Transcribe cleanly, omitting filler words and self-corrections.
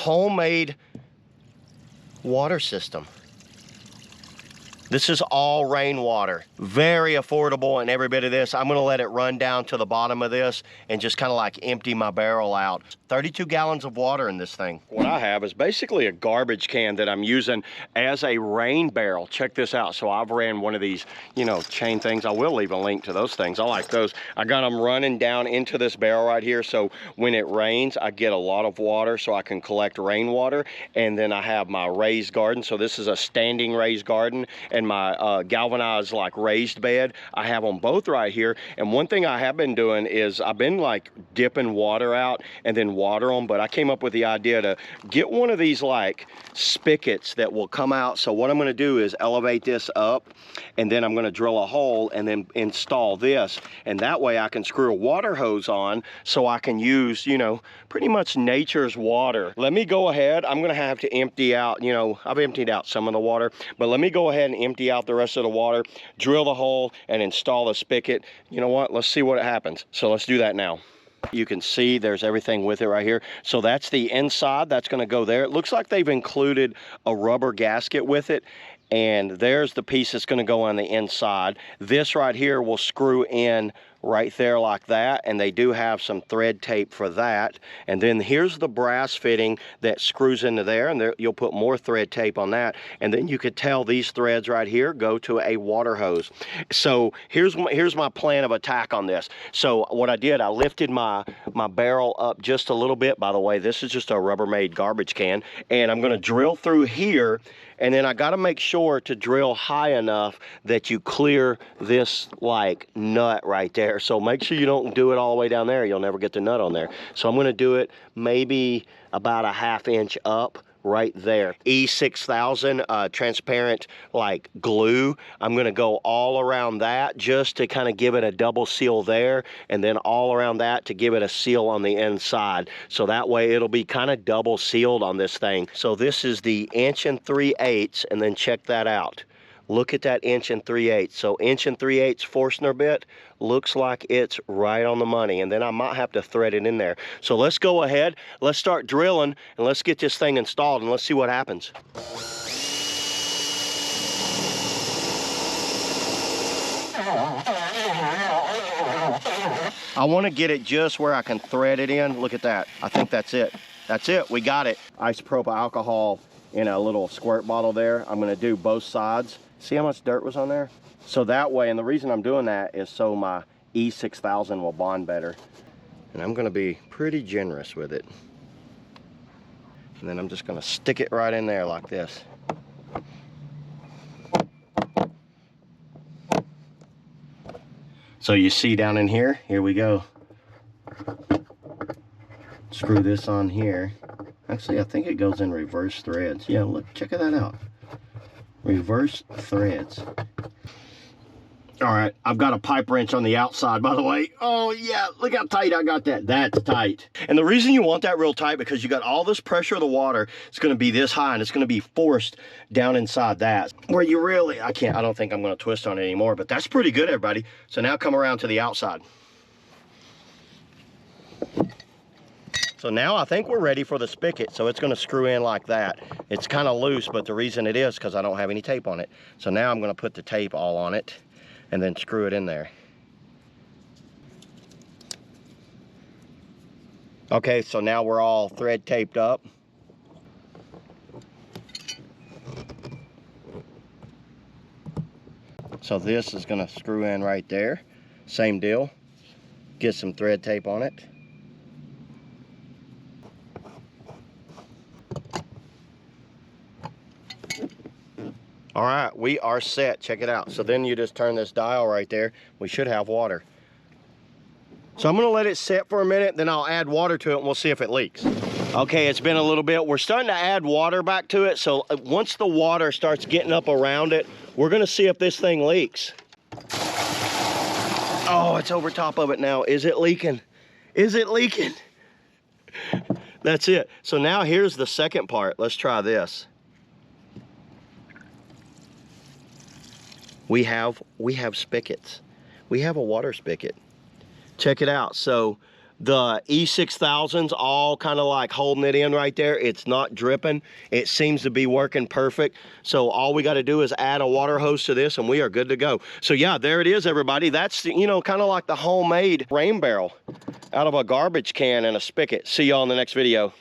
homemade water system. This is all rainwater. Very affordable, and every bit of this, I'm gonna let it run down to the bottom of this and just kind of like empty my barrel out. 32 gallons of water in this thing. What I have is basically a garbage can that I'm using as a rain barrel. Check this out. So I've ran one of these, you know, chain things. I will leave a link to those things. I like those. I got them running down into this barrel right here. So when it rains, I get a lot of water so I can collect rainwater. And then I have my raised garden. So this is a standing raised garden, and my galvanized like raised bed. I have them both right here. And one thing I have been doing is I've been like dipping water out and then water them, but I came up with the idea to get one of these like spigots that will come out. So what I'm going to do is elevate this up, and then I'm going to drill a hole and then install this, and that way I can screw a water hose on so I can use, you know, pretty much nature's water. Let me go ahead. I'm going to have to empty out, you know, I've emptied out some of the water, but let me go ahead and empty out the rest of the water, drill the hole, and install the spigot. You know what? Let's see what happens. So let's do that now. You can see there's everything with it right here. So that's the inside. That's going to go there. It looks like they've included a rubber gasket with it. And there's the piece that's going to go on the inside. This right here will screw in right there like that, and they do have some thread tape for that. And then here's the brass fitting that screws into there, and there you'll put more thread tape on that. And then you could tell these threads right here go to a water hose. So here's my plan of attack on this. So what I did, I lifted my barrel up just a little bit. By the way, this is just a Rubbermaid garbage can, and I'm going to drill through here. And then I got to make sure to drill high enough that you clear this like nut right there. So make sure you don't do it all the way down there. You'll never get the nut on there. So I'm going to do it maybe about a ½ inch up right there. E6000 transparent like glue. I'm going to go all around that just to kind of give it a double seal there, and then all around that to give it a seal on the inside. So that way it'll be kind of double sealed on this thing. So this is the 1 3/8, and then check that out. Look at that 1 3/8. So 1 3/8 Forstner bit looks like it's right on the money, and then I might have to thread it in there. So let's go ahead, let's start drilling, and let's get this thing installed, and let's see what happens. I want to get it just where I can thread it in. Look at that. I think that's it. That's it. We got it. Isopropyl alcohol in a little squirt bottle there. I'm going to do both sides. See how much dirt was on there? So that way, and the reason I'm doing that is so my E6000 will bond better. And I'm going to be pretty generous with it. And then I'm just going to stick it right in there like this. So you see down in here, here we go. Screw this on here. Actually, I think it goes in reverse threads. Yeah, look, check that out. Reverse threads. All right, I've got a pipe wrench on the outside, by the way. Oh yeah, look how tight I got that. That's tight. And the reason you want that real tight, because you got all this pressure of the water. It's gonna be this high, and it's gonna be forced down inside that. Where you really, I don't think I'm gonna twist on it anymore, but that's pretty good, everybody. So now come around to the outside. So now I think we're ready for the spigot. So it's gonna screw in like that. It's kind of loose, but the reason it is because I don't have any tape on it. So now I'm gonna put the tape all on it and then screw it in there. Okay, so now we're all thread taped up. So this is gonna screw in right there. Same deal. Get some thread tape on it. All right, we are set. Check it out. So then you just turn this dial right there. We should have water. So I'm gonna let it sit for a minute, then I'll add water to it and we'll see if it leaks. Okay, it's been a little bit. We're starting to add water back to it. So once the water starts getting up around it, we're gonna see if this thing leaks. Oh, it's over top of it now. Is it leaking? Is it leaking? That's it. So now here's the second part. Let's try this. We have spigots. We have a water spigot. Check it out. So The E6000's all kind of like holding it in right there. It's not dripping. It seems to be working perfect. So all we got to do is add a water hose to this and we are good to go. So yeah, there it is, everybody. That's, you know, kind of like the homemade rain barrel out of a garbage can and a spigot. See y'all in the next video.